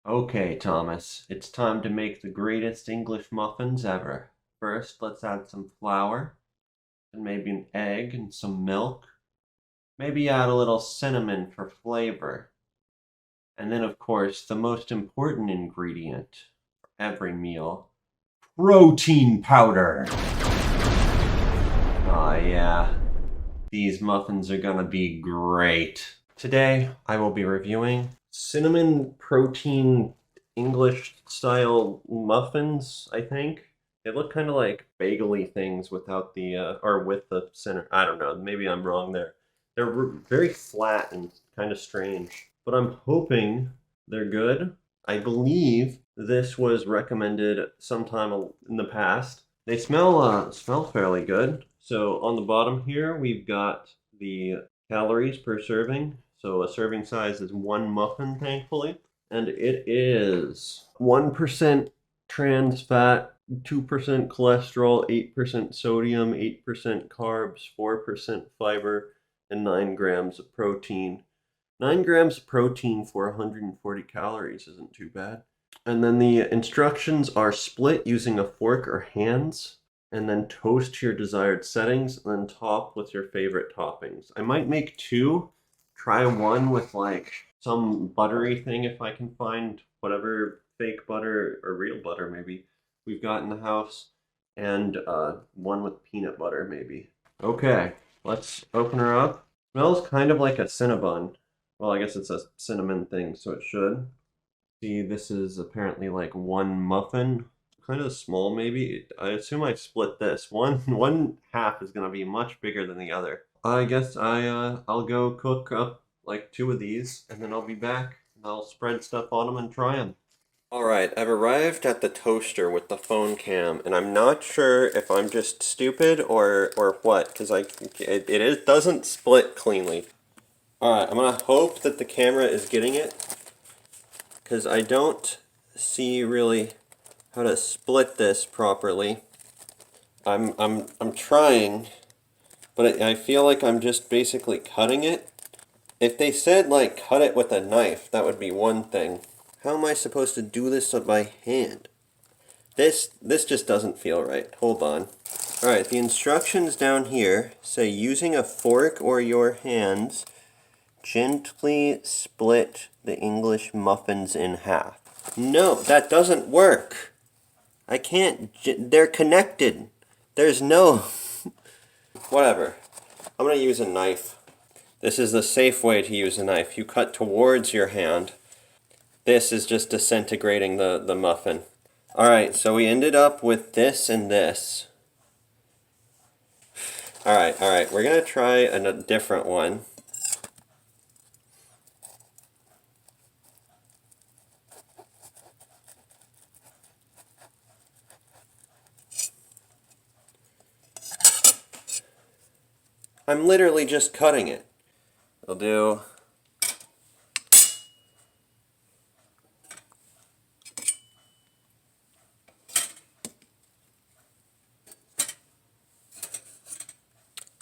Okay, Thomas, it's time to make the greatest English muffins ever. First, let's add some flour, and maybe an egg and some milk. Maybe add a little cinnamon for flavor. And then, of course, the most important ingredient for every meal, protein powder. Ah, yeah, these muffins are gonna be great. Today, I will be reviewing cinnamon protein English style muffins, I think. They look kind of like bagely things without the, or with the center. I don't know. Maybe I'm wrong there. They're very flat and kind of strange, but I'm hoping they're good. I believe this was recommended sometime in the past. They smell fairly good. So on the bottom here, we've got the calories per serving. So a serving size is one muffin, thankfully. And it is 1% trans fat, 2% cholesterol, 8% sodium, 8% carbs, 4% fiber, and 9 grams of protein. 9 grams of protein for 140 calories isn't too bad. And then the instructions are split using a fork or hands, and then toast to your desired settings, and then top with your favorite toppings. I might make two. Try one with like some buttery thing if I can find whatever fake butter or real butter maybe we've got in the house, and one with peanut butter maybe. Okay, let's open her up. Smells kind of like a Cinnabon. Well, I guess it's a cinnamon thing, so it should. See, this is apparently like one muffin. Kind of small, maybe. I assume I split this. One half is gonna be much bigger than the other. I guess I'll go cook up like two of these, and then I'll be back. And I'll spread stuff on them and try them. All right, I've arrived at the toaster with the phone cam, and I'm not sure if I'm just stupid or what, because it doesn't split cleanly. All right, I'm gonna hope that the camera is getting it, because I don't see really how to split this properly. I'm trying, but I feel like I'm just basically cutting it. If they said like cut it with a knife, that would be one thing. How am I supposed to do this by hand? This just doesn't feel right. Hold on. All right, the instructions down here say using a fork or your hands, gently split the English muffins in half. No, that doesn't work. I can't. They're connected. There's no. Whatever. I'm going to use a knife. This is the safe way to use a knife. You cut towards your hand. This is just disintegrating the muffin. Alright, so we ended up with this and this. Alright, we're going to try a different one. I'm literally just cutting it. I'll do.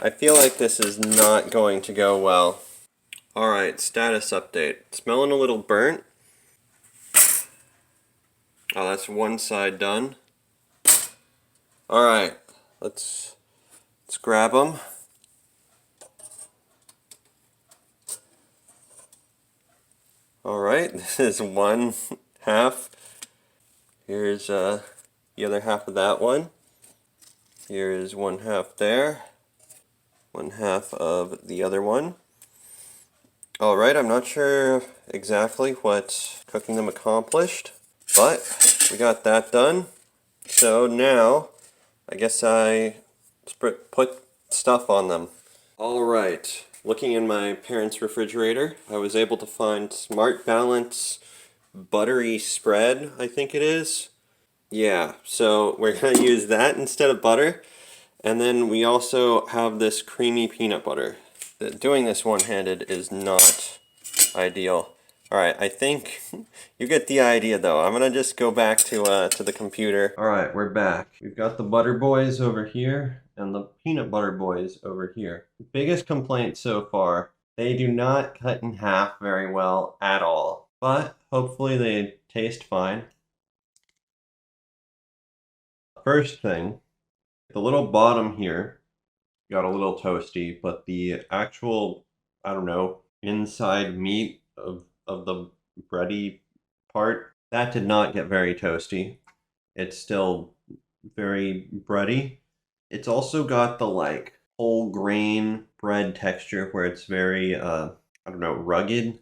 I feel like this is not going to go well. Alright, status update. Smelling a little burnt. Oh, that's one side done. Alright, let's grab them. Alright, this is one half. Here's the other half of that one. Here is one half there. One half of the other one. Alright, I'm not sure exactly what cooking them accomplished, but we got that done. So now, I guess I put stuff on them. Alright, looking in my parents' refrigerator, I was able to find Smart Balance Buttery Spread, I think it is. Yeah, so we're going to use that instead of butter. And then we also have this creamy peanut butter. Doing this one-handed is not ideal. Alright, I think you get the idea though. I'm gonna just go back to the computer. Alright, we're back. We've got the butter boys over here and the peanut butter boys over here. Biggest complaint so far, they do not cut in half very well at all. But Hopefully they taste fine. First thing, the little bottom here got a little toasty, but the actual, I don't know, inside meat of the bready part, that did not get very toasty. It's still very bready. It's also got the like whole grain bread texture where it's very I don't know, rugged.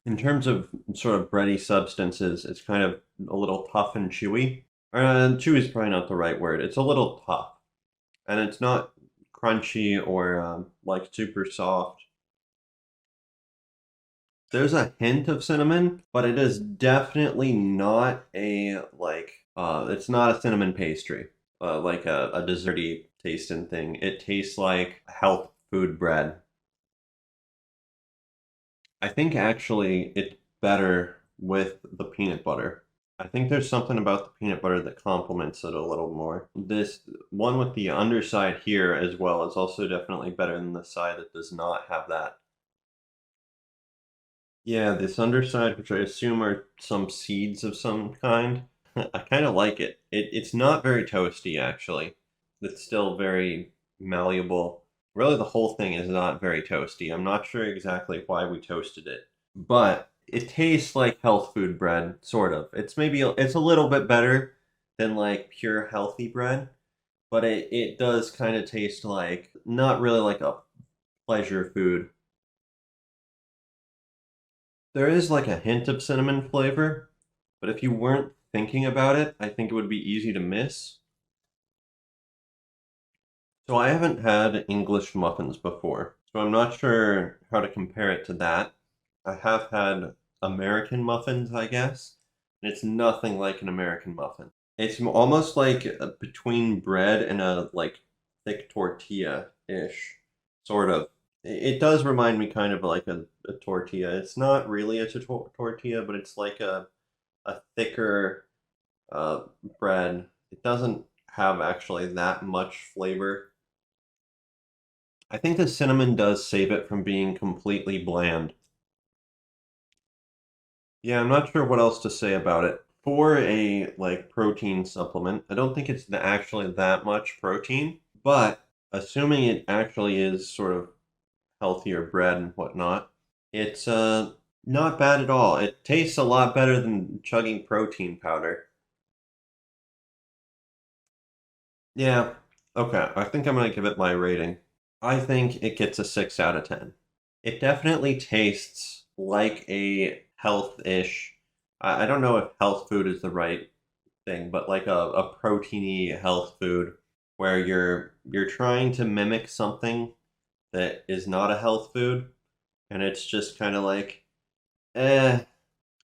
In terms of sort of bready substances, it's kind of a little tough and chewy. Chewy is probably not the right word. It's a little tough, and it's not crunchy or like super soft. There's a hint of cinnamon, but it is definitely not a like it's not a cinnamon pastry, like a desserty tasting thing. It tastes like health food bread. I think actually it's better with the peanut butter. I think there's something about the peanut butter that complements it a little more. This one with the underside here as well is also definitely better than the side that does not have that. Yeah, this underside, which I assume are some seeds of some kind. I kind of like it. It's not very toasty, actually. It's still very malleable. Really, the whole thing is not very toasty. I'm not sure exactly why we toasted it, but it tastes like health food bread, sort of. It's a little bit better than like pure healthy bread, but it does kind of taste like not really like a pleasure food. There is like a hint of cinnamon flavor, but if you weren't thinking about it, I think it would be easy to miss. So I haven't had English muffins before, so I'm not sure how to compare it to that. I have had American muffins, I guess, and it's nothing like an American muffin. It's almost like between bread and a like thick tortilla-ish, sort of. It does remind me kind of like a tortilla. It's not really a tortilla, but it's like a thicker uh, bread. It doesn't have actually that much flavor. I think the cinnamon does save it from being completely bland. Yeah, I'm not sure what else to say about it. For a like protein supplement, I don't think it's actually that much protein, but assuming it actually is sort of healthier bread and whatnot, it's not bad at all. It tastes a lot better than chugging protein powder. Yeah, okay. I think I'm gonna give it my rating. I think it gets a 6 out of 10. It definitely tastes like a health-ish. I don't know if health food is the right thing, but like a proteiny health food where you're trying to mimic something that is not a health food, and it's just kind of like, eh,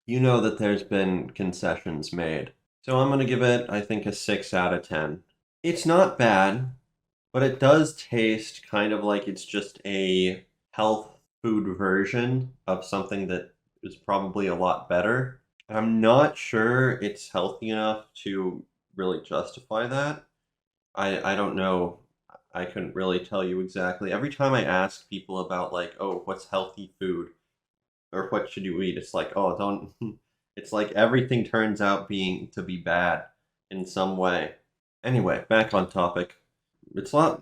you know that there's been concessions made. So I'm gonna give it, I think, a 6 out of 10. It's not bad, but it does taste kind of like it's just a health food version of something that is probably a lot better. I'm not sure it's healthy enough to really justify that. I don't know. I couldn't really tell you exactly. Every time I ask people about like, oh, what's healthy food or what should you eat, it's like, oh, don't. It's like everything turns out being to be bad in some way. Anyway, back on topic. It's a lot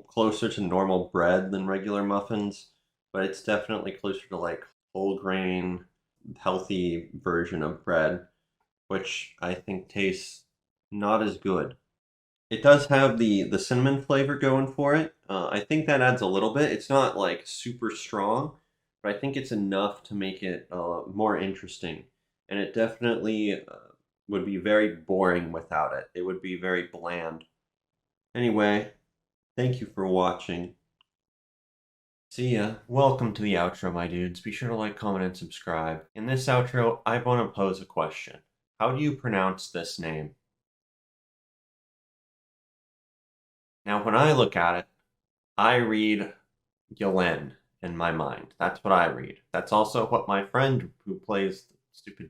closer to normal bread than regular muffins, but it's definitely closer to like whole grain, healthy version of bread, which I think tastes not as good. It does have the cinnamon flavor going for it. I think that adds a little bit. It's not like super strong, but I think it's enough to make it more interesting. And it definitely would be very boring without it. It would be very bland. Anyway, thank you for watching. See ya. Welcome to the outro, my dudes. Be sure to like, comment, and subscribe. In this outro, I want to pose a question. How do you pronounce this name? Now, when I look at it, I read Yelen in my mind. That's what I read. That's also what my friend who plays stupid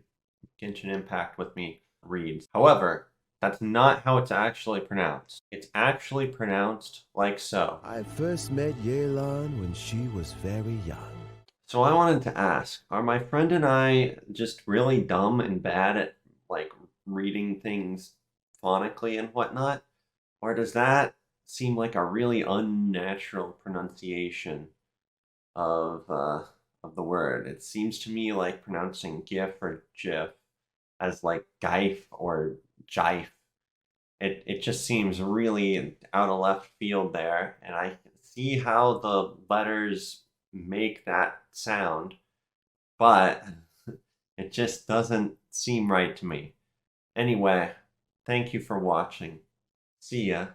Genshin Impact with me reads. However, that's not how it's actually pronounced. It's actually pronounced like so. I first met Yelan when she was very young. So I wanted to ask, are my friend and I just really dumb and bad at like reading things phonically and whatnot? Or does that seem like a really unnatural pronunciation of of the word? It seems to me like pronouncing GIF or GIF as like GIF or JIFE. It just seems really out of left field there, and I can see how the letters make that sound, but it just doesn't seem right to me. Anyway, thank you for watching. See ya.